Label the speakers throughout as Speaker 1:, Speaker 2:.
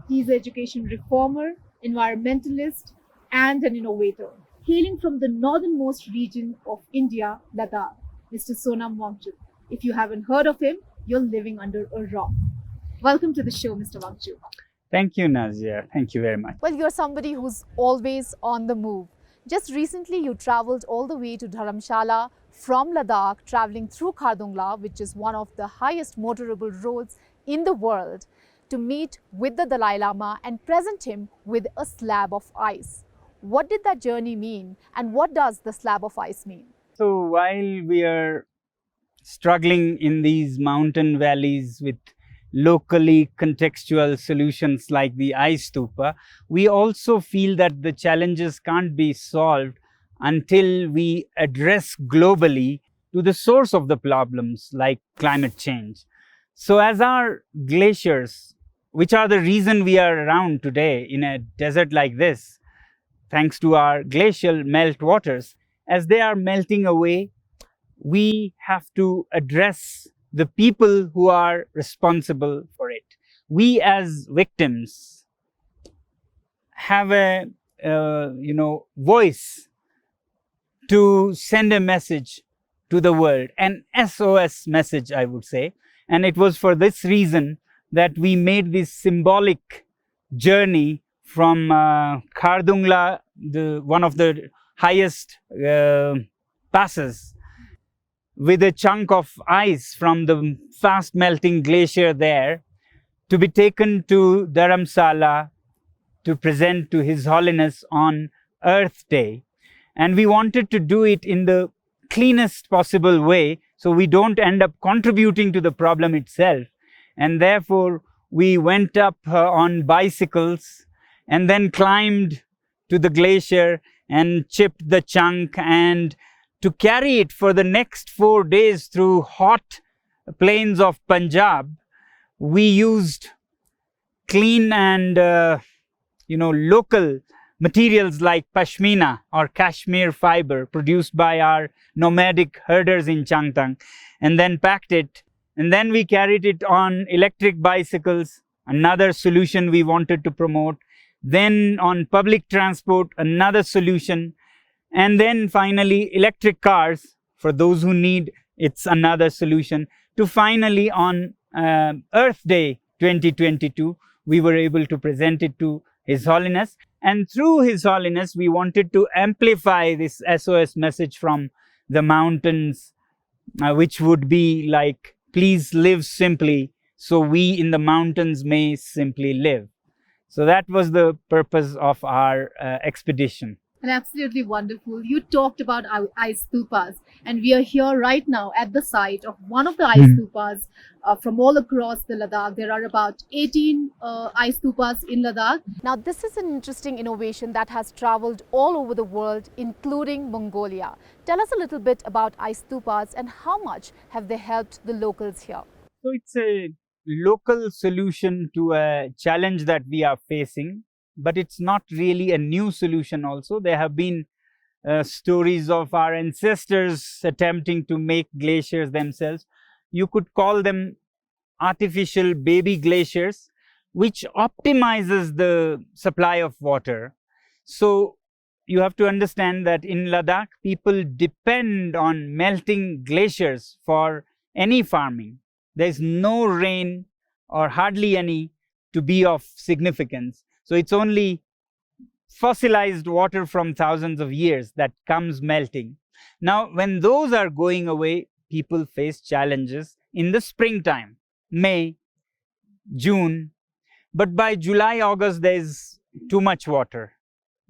Speaker 1: He's an education reformer, environmentalist, and an innovator. Hailing from the northernmost region of India, Ladakh, Mr. Sonam Wangchuk. If you haven't heard of him, you're living under a rock. Welcome to the show, Mr. Wangchuk.
Speaker 2: Thank you, Nazia. Thank you very much.
Speaker 3: Well, you're somebody who's always on the move. Just recently, you traveled all the way to Dharamshala from Ladakh, traveling through Khardungla, which is one of the highest motorable roads in the world, to meet with the Dalai Lama and present him with a slab of ice. What did that journey mean, and what does the slab of ice mean?
Speaker 2: So while we are struggling in these mountain valleys with locally contextual solutions like the ice stupa, we also feel that the challenges can't be solved until we address globally to the source of the problems like climate change. So as our glaciers, which are the reason we are around today in a desert like this, thanks to our glacial melt waters, as they are melting away, we have to address the people who are responsible for it. We as victims have a voice to send a message to the world, an SOS message, I would say. And it was for this reason that we made this symbolic journey from Khardungla, one of the highest passes, with a chunk of ice from the fast melting glacier there, to be taken to Dharamsala to present to His Holiness on Earth Day. And we wanted to do it in the cleanest possible way, so we don't end up contributing to the problem itself. And therefore, we went up on bicycles and then climbed to the glacier and chipped the chunk, and to carry it for the next 4 days through hot plains of Punjab, we used clean and local materials like pashmina or cashmere fiber produced by our nomadic herders in Changtang, and then packed it. And then we carried it on electric bicycles, another solution we wanted to promote. Then on public transport, another solution. And then finally electric cars, for those who need, it's another solution. To finally on Earth Day 2022, we were able to present it to His Holiness. And through His Holiness, we wanted to amplify this SOS message from the mountains, which would be like, please live simply, so we in the mountains may simply live. So that was the purpose of our expedition.
Speaker 1: And absolutely wonderful. You talked about our ice stupas, and we are here right now at the site of one of the ice stupas from all across the Ladakh. There are about 18 ice stupas in Ladakh.
Speaker 3: Now, this is an interesting innovation that has traveled all over the world, including Mongolia. Tell us a little bit about ice stupas and how much have they helped the locals here?
Speaker 2: So it's a local solution to a challenge that we are facing, but it's not really a new solution also. There have been stories of our ancestors attempting to make glaciers themselves. You could call them artificial baby glaciers, which optimizes the supply of water. So you have to understand that in Ladakh, people depend on melting glaciers for any farming. There is no rain or hardly any to be of significance. So it's only fossilized water from thousands of years that comes melting. Now, when those are going away, people face challenges in the springtime, May, June. But by July, August, there's too much water.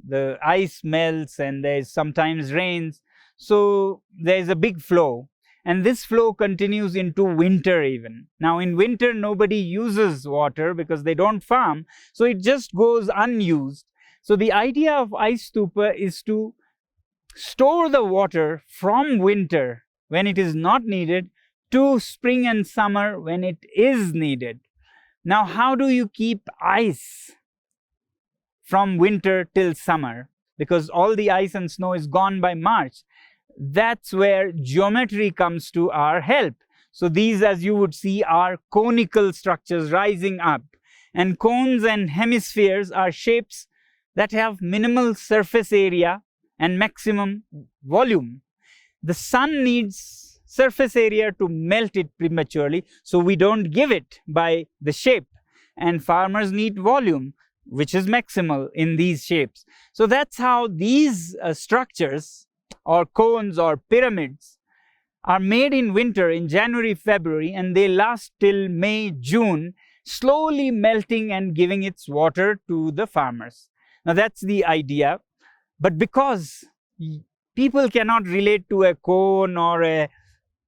Speaker 2: The ice melts and there's sometimes rains. So there's a big flow. And this flow continues into winter even. Now in winter, nobody uses water because they don't farm. So it just goes unused. So the idea of ice stupa is to store the water from winter when it is not needed to spring and summer when it is needed. Now, how do you keep ice from winter till summer? Because all the ice and snow is gone by March. That's where geometry comes to our help. So these, as you would see, are conical structures rising up. And cones and hemispheres are shapes that have minimal surface area and maximum volume. The sun needs surface area to melt it prematurely, so we don't give it by the shape. And farmers need volume, which is maximal in these shapes. So that's how these structures, or cones or pyramids, are made in winter, in January, February, and they last till May, June, slowly melting and giving its water to the farmers. Now that's the idea. But because people cannot relate to a cone or a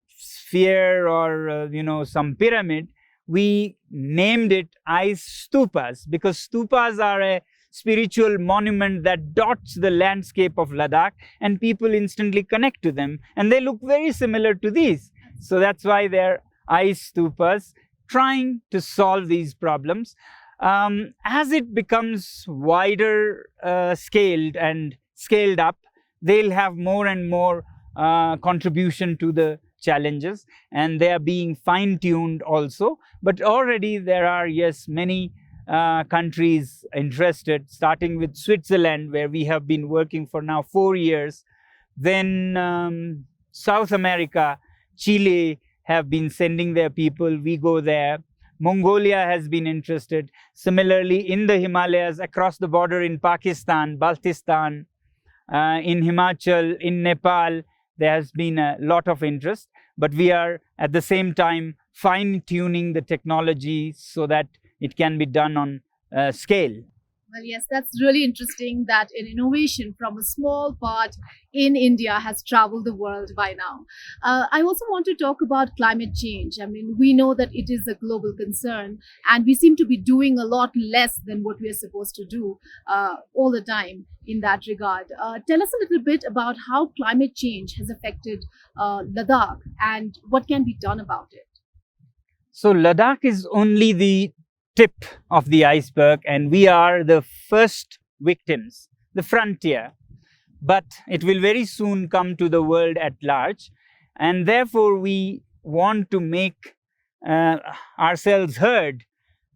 Speaker 2: sphere or some pyramid, we named it ice stupas, because stupas are a spiritual monument that dots the landscape of Ladakh, and people instantly connect to them, and they look very similar to these. So that's why they're ice stupas, trying to solve these problems. As it becomes wider scaled and scaled up, they'll have more and more contribution to the challenges, and they are being fine-tuned also. But already there are, yes, many countries interested, starting with Switzerland, where we have been working for now 4 years. Then South America, Chile have been sending their people, we go there. Mongolia has been interested. Similarly, in the Himalayas, across the border in Pakistan, Baltistan, in Himachal, in Nepal, there has been a lot of interest. But we are at the same time fine-tuning the technology so that it can be done on scale.
Speaker 1: Well, yes, that's really interesting that an innovation from a small part in India has traveled the world by now. I also want to talk about climate change. I mean, we know that it is a global concern, and we seem to be doing a lot less than what we are supposed to do all the time in that regard. Tell us a little bit about how climate change has affected Ladakh and what can be done about it.
Speaker 2: So Ladakh is only the tip of the iceberg, and we are the first victims, the frontier. But it will very soon come to the world at large, and therefore we want to make ourselves heard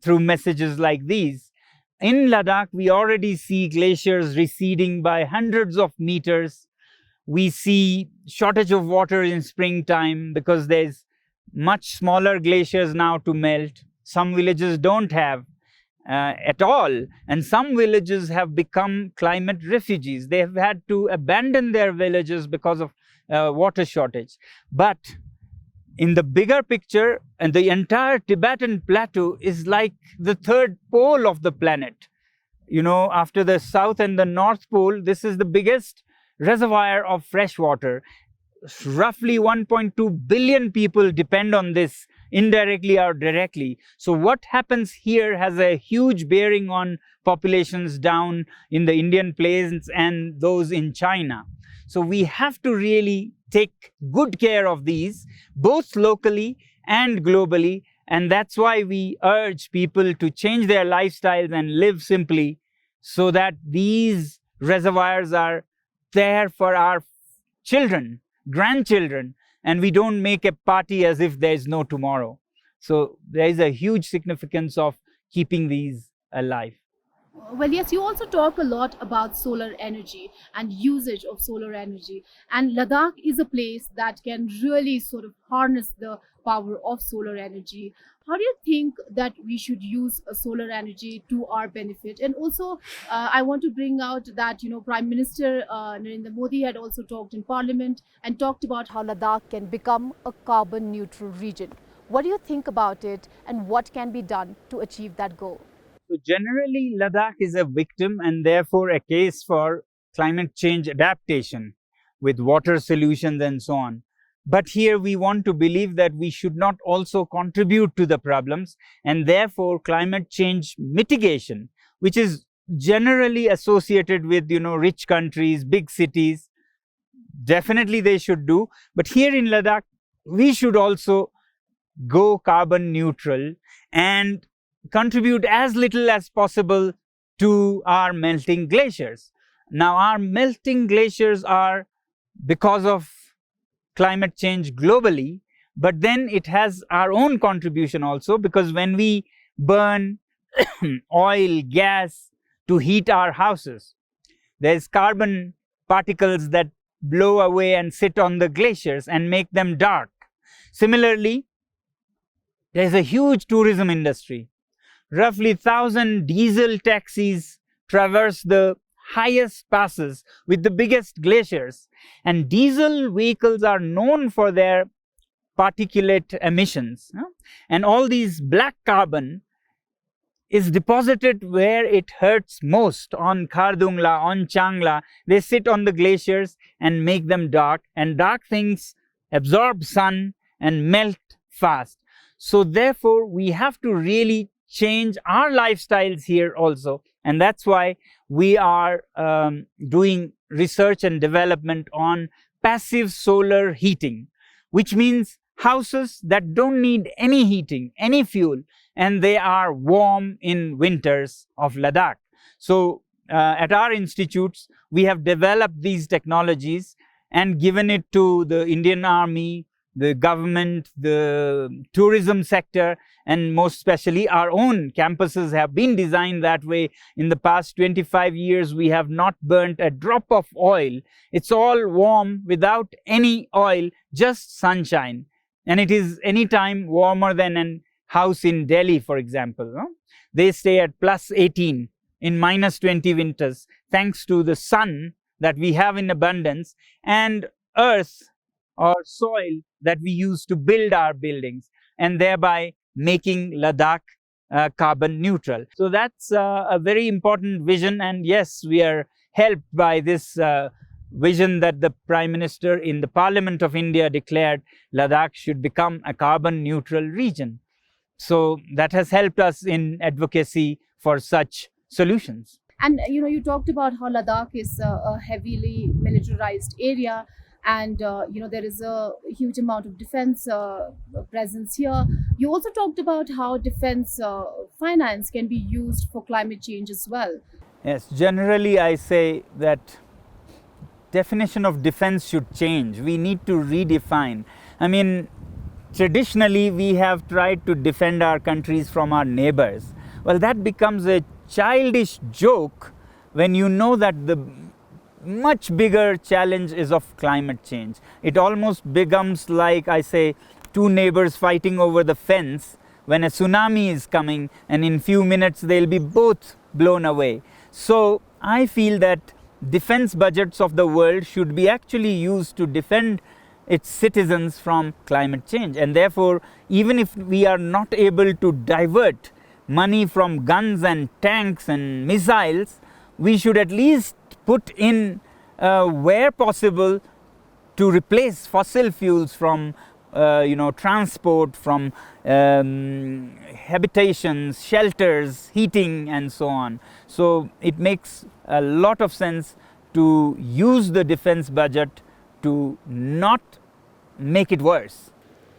Speaker 2: through messages like these. In Ladakh, we already see glaciers receding by hundreds of meters. We see shortage of water in springtime because there's much smaller glaciers now to melt. Some villages don't have at all, and some villages have become climate refugees. They have had to abandon their villages because of water shortage. But in the bigger picture, and the entire Tibetan plateau is like the third pole of the planet. You know, after the south and the north pole, this is the biggest reservoir of fresh water. Roughly 1.2 billion people depend on this, indirectly or directly. So what happens here has a huge bearing on populations down in the Indian plains and those in China. So we have to really take good care of these, both locally and globally. And that's why we urge people to change their lifestyles and live simply, so that these reservoirs are there for our children, grandchildren, and we don't make a party as if there is no tomorrow. So there is a huge significance of keeping these alive.
Speaker 1: Well, yes, you also talk a lot about solar energy and usage of solar energy. And Ladakh is a place that can really sort of harness the power of solar energy. How do you think that we should use solar energy to our benefit? And also, I want to bring out that, Prime Minister Narendra Modi had also talked in Parliament and talked about
Speaker 3: How Ladakh can become a carbon neutral region. What do you think about it, and what can be done to achieve that goal?
Speaker 2: So generally, Ladakh is a victim and therefore a case for climate change adaptation with water solutions and so on. But here we want to believe that we should not also contribute to the problems, and therefore climate change mitigation, which is generally associated with, rich countries, big cities, definitely they should do. But here in Ladakh, we should also go carbon neutral and contribute as little as possible to our melting glaciers. Now, our melting glaciers are because of climate change globally, but then it has our own contribution also, because when we burn oil, gas to heat our houses. There's carbon particles that blow away and sit on the glaciers and make them dark. Similarly, there's a huge tourism industry. Roughly 1,000 diesel taxis traverse the highest passes with the biggest glaciers. And diesel vehicles are known for their particulate emissions. And all these black carbon is deposited where it hurts most, on Khardungla, on Changla. They sit on the glaciers and make them dark. And dark things absorb sun and melt fast. So therefore, we have to really change our lifestyles here also. And that's why we are doing research and development on passive solar heating, which means houses that don't need any heating, any fuel, and they are warm in winters of Ladakh. So at our institutes, we have developed these technologies and given it to the Indian Army, the government, the tourism sector, and most especially our own campuses have been designed that way. In the past 25 years, we have not burnt a drop of oil. It's all warm without any oil, just sunshine. And it is anytime warmer than a house in Delhi, for example. They stay at plus 18 in minus 20 winters, thanks to the sun that we have in abundance and earth or soil that we use to build our buildings, and thereby making Ladakh carbon neutral. So that's a very important vision, and yes, we are helped by this vision that the Prime Minister in the Parliament of India declared Ladakh should become a carbon neutral region. So that has helped us in advocacy for such solutions.
Speaker 1: And you talked about how Ladakh is a heavily militarized area, and there is a huge amount of defense presence here. You also talked about how defense finance can be used for climate change as well.
Speaker 2: Yes, generally I say that definition of defense should change. We need to redefine. I mean, traditionally we have tried to defend our countries from our neighbors. Well, that becomes a childish joke when you know that the much bigger challenge is of climate change. It almost becomes like, I say, two neighbors fighting over the fence when a tsunami is coming, and in few minutes they'll be both blown away. So I feel that defense budgets of the world should be actually used to defend its citizens from climate change. And therefore, even if we are not able to divert money from guns and tanks and missiles, we should at least put in where possible to replace fossil fuels from transport, from habitations, shelters, heating, and so on. So it makes a lot of sense to use the defense budget to not make it worse.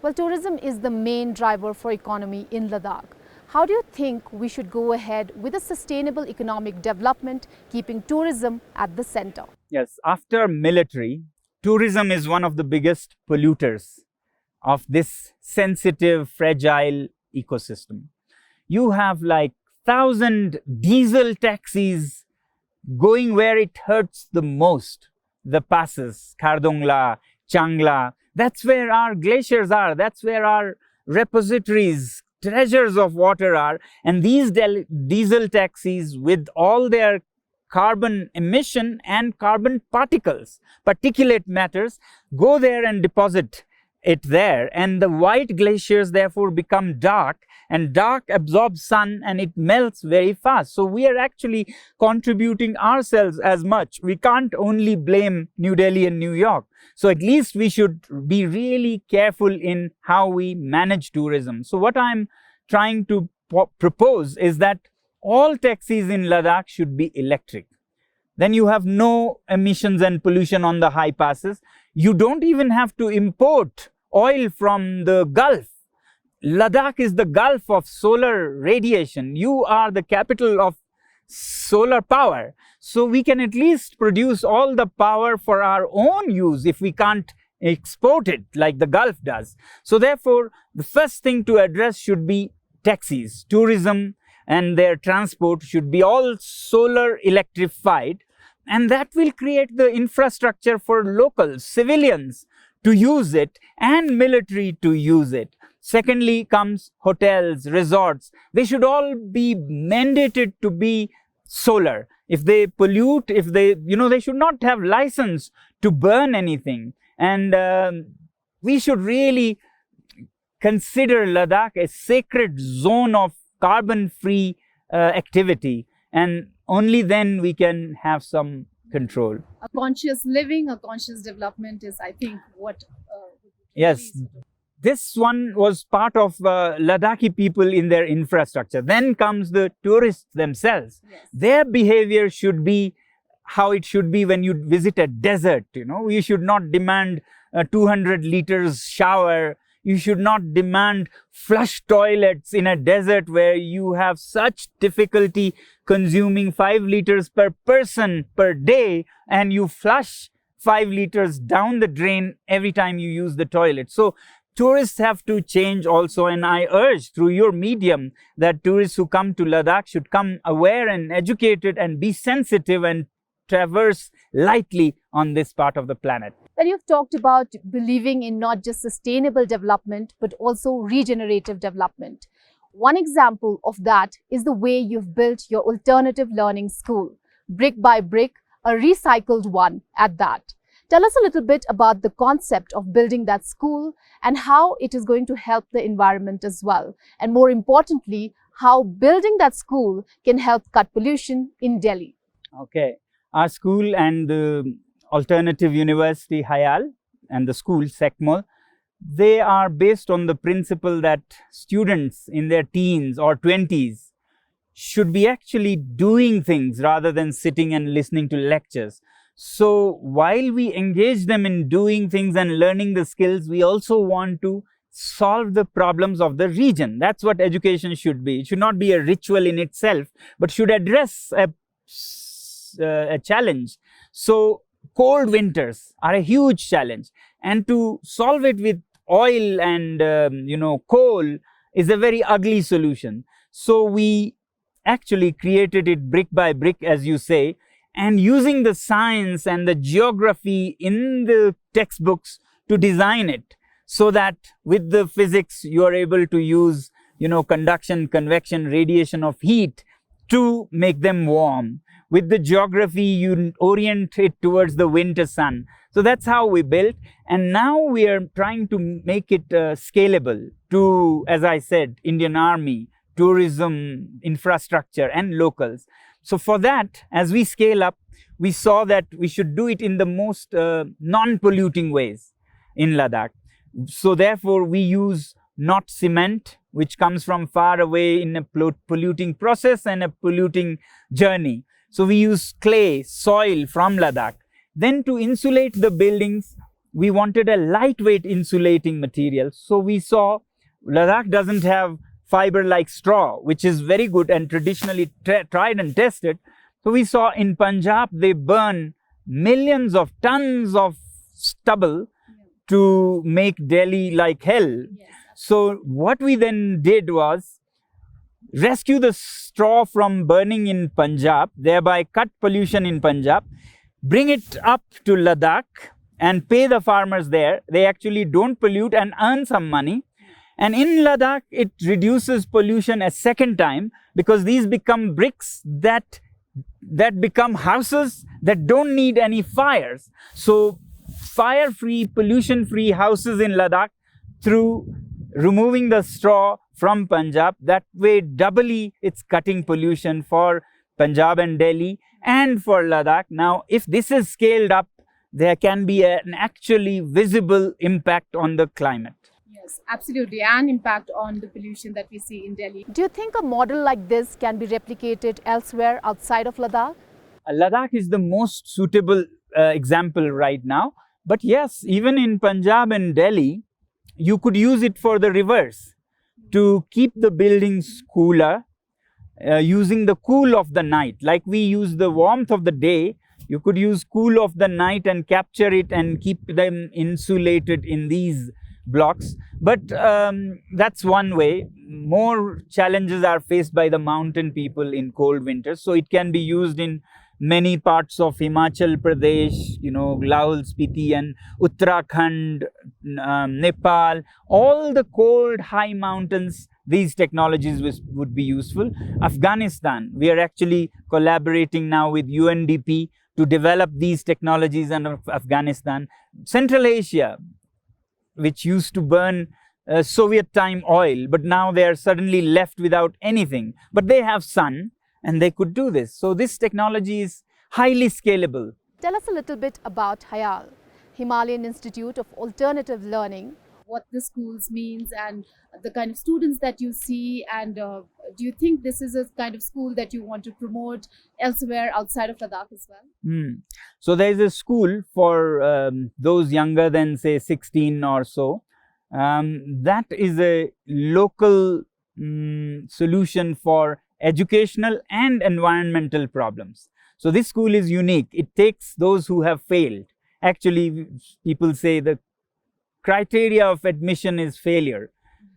Speaker 3: Well, tourism is the main driver for economy in Ladakh. How do you think we should go ahead with a sustainable economic development, keeping tourism at the center?
Speaker 2: Yes, after military, tourism is one of the biggest polluters of this sensitive, fragile ecosystem. You have like 1,000 diesel taxis going where it hurts the most, the passes, Khardungla, Changla. That's where our glaciers are. That's where our repositories, treasures of water are. And these diesel taxis, with all their carbon emission and carbon particles, particulate matters, go there and deposit it there. And the white glaciers therefore become dark, and dark absorbs sun and it melts very fast. So we are actually contributing ourselves as much. We can't only blame New Delhi and New York. So at least we should be really careful in how we manage tourism. So what I'm trying to propose is that all taxis in Ladakh should be electric. Then you have no emissions and pollution on the high passes. You don't even have to import oil from the Gulf. Ladakh is the Gulf of solar radiation. You are the capital of solar power. So we can at least produce all the power for our own use if we can't export it like the Gulf does. So therefore, the first thing to address should be taxis, tourism, and their transport should be all solar electrified, and that will create the infrastructure for local civilians to use it and military to use it. Secondly comes hotels, resorts. They should all be mandated to be solar. If they pollute, if they, they should not have license to burn anything. And we should really consider Ladakh a sacred zone of carbon-free activity, and only then we can have some control.
Speaker 1: A conscious living, a conscious development is, I think, what.
Speaker 2: Yes. This one was part of Ladakhi people in their infrastructure. Then comes the tourists themselves.
Speaker 1: Yes.
Speaker 2: Their behavior should be how it should be when you visit a desert. You should not demand a 200 liters shower. You should not demand flush toilets in a desert where you have such difficulty consuming 5 liters per person per day, and you flush 5 liters down the drain every time you use the toilet. So tourists have to change also, and I urge through your medium that tourists who come to Ladakh should come aware and educated and be sensitive and traverse lightly on this part of the planet.
Speaker 3: Well, you've talked about believing in not just sustainable development, but also regenerative development. One example of that is the way you've built your alternative learning school, brick by brick, a recycled one at that. Tell us a little bit about the concept of building that school and how it is going to help the environment as well. And more importantly, how building that school can help cut pollution in Delhi.
Speaker 2: Okay. Our school and the Alternative University Hayal and the school SECMO, they are based on the principle that students in their teens or 20s should be actually doing things rather than sitting and listening to lectures. So while we engage them in doing things and learning the skills, we also want to solve the problems of the region. That's what education should be. It should not be a ritual in itself, but should address a challenge. So cold winters are a huge challenge, and to solve it with oil and coal is a very ugly solution. So we actually created it brick by brick, as you say, and using the science and the geography in the textbooks to design it, so that with the physics you are able to use conduction, convection, radiation of heat to make them warm. With the geography, you orient it towards the winter sun. So that's how we built. And now we are trying to make it scalable to, as I said, Indian Army, tourism, infrastructure, and locals. So for that, as we scale up, we saw that we should do it in the most non-polluting ways in Ladakh. So therefore, we use not cement, which comes from far away in a polluting process and a polluting journey. So we use clay, soil from Ladakh. Then to insulate the buildings, we wanted a lightweight insulating material. So we saw Ladakh doesn't have fiber like straw, which is very good and traditionally tried and tested. So we saw in Punjab, they burn millions of tons of stubble to make Delhi like hell.
Speaker 1: Yes.
Speaker 2: So what we then did was rescue the straw from burning in Punjab, thereby cut pollution in Punjab, bring it up to Ladakh and pay the farmers there. They actually don't pollute and earn some money. And in Ladakh, it reduces pollution a second time, because these become bricks that become houses that don't need any fires. So fire-free, pollution-free houses in Ladakh through removing the straw from Punjab. That way, doubly it's cutting pollution for Punjab and Delhi and for Ladakh. Now, if this is scaled up, there can be an actually visible impact on the climate.
Speaker 1: Yes, absolutely, and impact on the pollution that we see in Delhi.
Speaker 3: Do you think a model like this can be replicated elsewhere outside of Ladakh?
Speaker 2: Ladakh is the most suitable example right now. But yes, even in Punjab and Delhi, you could use it for the reverse, to keep the buildings cooler, using the cool of the night. Like we use the warmth of the day, you could use cool of the night and capture it and keep them insulated in these blocks. But that's one way. More challenges are faced by the mountain people in cold winters. So it can be used in many parts of Himachal Pradesh, Laul Spiti and Uttarakhand, Nepal, all the cold high mountains. These technologies would be useful. Afghanistan, we are actually collaborating now with UNDP to develop these technologies in Afghanistan. Central Asia, which used to burn Soviet time oil, but now they are suddenly left without anything. But they have sun and they could do this. So this technology is highly scalable.
Speaker 3: Tell us a little bit about HIAL, Himalayan Institute of Alternative Learning.
Speaker 1: What the schools means and the kind of students that you see, and do you think this is a kind of school that you want to promote elsewhere outside of Ladakh as well?
Speaker 2: So there is a school for those younger than say 16 or so. That is a local solution for educational and environmental problems. So this school is unique. It takes those who have failed. Actually, people say the criteria of admission is failure.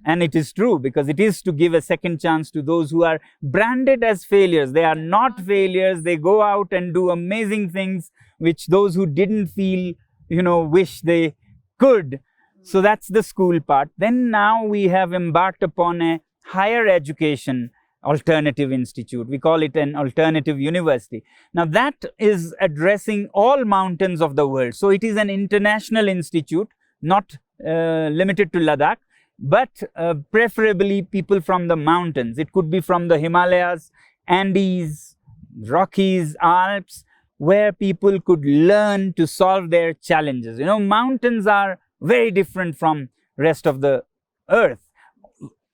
Speaker 2: And it is true, because it is to give a second chance to those who are branded as failures. They are not failures. They go out and do amazing things which those who didn't feel, wish they could. So that's the school part. Then now we have embarked upon a higher education alternative institute. We call it an alternative university. Now that is addressing all mountains of the world. So it is an international institute, not limited to Ladakh, but preferably people from the mountains. It could be from the Himalayas, Andes, Rockies, Alps, where people could learn to solve their challenges. Mountains are very different from rest of the earth.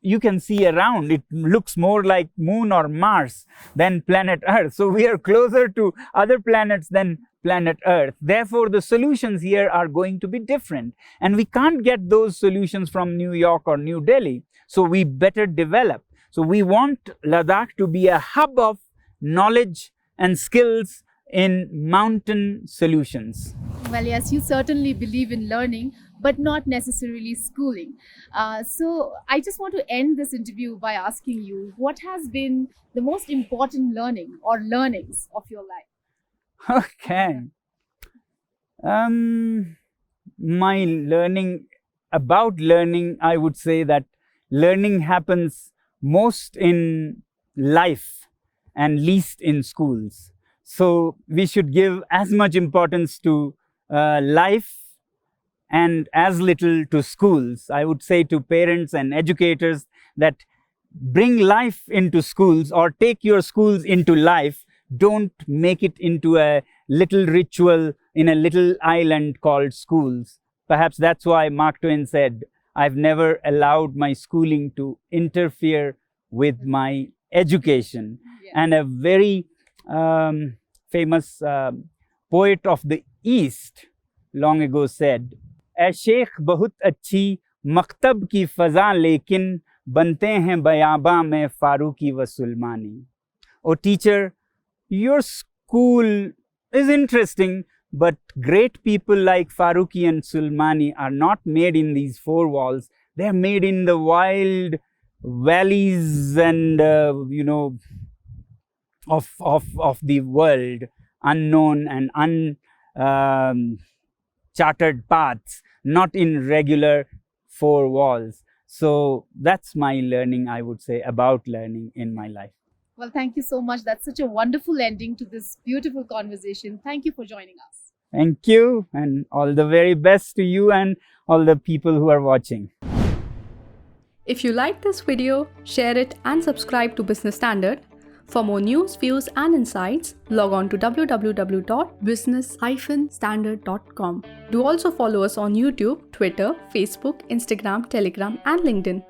Speaker 2: You can see around, it looks more like Moon or Mars than planet Earth. So we are closer to other planets than planet Earth. Therefore, the solutions here are going to be different. And we can't get those solutions from New York or New Delhi. So we better develop. So we want Ladakh to be a hub of knowledge and skills in mountain solutions.
Speaker 1: Well, yes, you certainly believe in learning, but not necessarily schooling. So I just want to end this interview by asking you, what has been the most important learning or learnings of your life?
Speaker 2: Okay. My learning, about learning, I would say that learning happens most in life and least in schools. So we should give as much importance to life and as little to schools. I would say to parents and educators that bring life into schools or take your schools into life. Don't make it into a little ritual in a little island called schools. Perhaps that's why Mark Twain said, I've never allowed my schooling to interfere with my education.
Speaker 1: Yeah.
Speaker 2: And a very famous poet of the East long ago said, "ऐ शेख बहुत अच्छी मकतब की फ़ज़ा लेकिन बनते हैं बयाबा में फारूकी व सुलमानी." Oh teacher, your school is interesting, but great people like Farooqi and Sulmani are not made in these four walls. They are made in the wild valleys and of the world, unknown and uncharted paths, not in regular four walls. So that's my learning, I would say, about learning in my life.
Speaker 1: Well, thank you so much. That's such a wonderful ending to this beautiful conversation. Thank you for joining us.
Speaker 2: Thank you, and all the very best to you and all the people who are watching.
Speaker 4: If you like this video, share it and subscribe to Business Standard. For more news, views and insights, log on to www.business-standard.com. Do also follow us on YouTube, Twitter, Facebook, Instagram, Telegram and LinkedIn.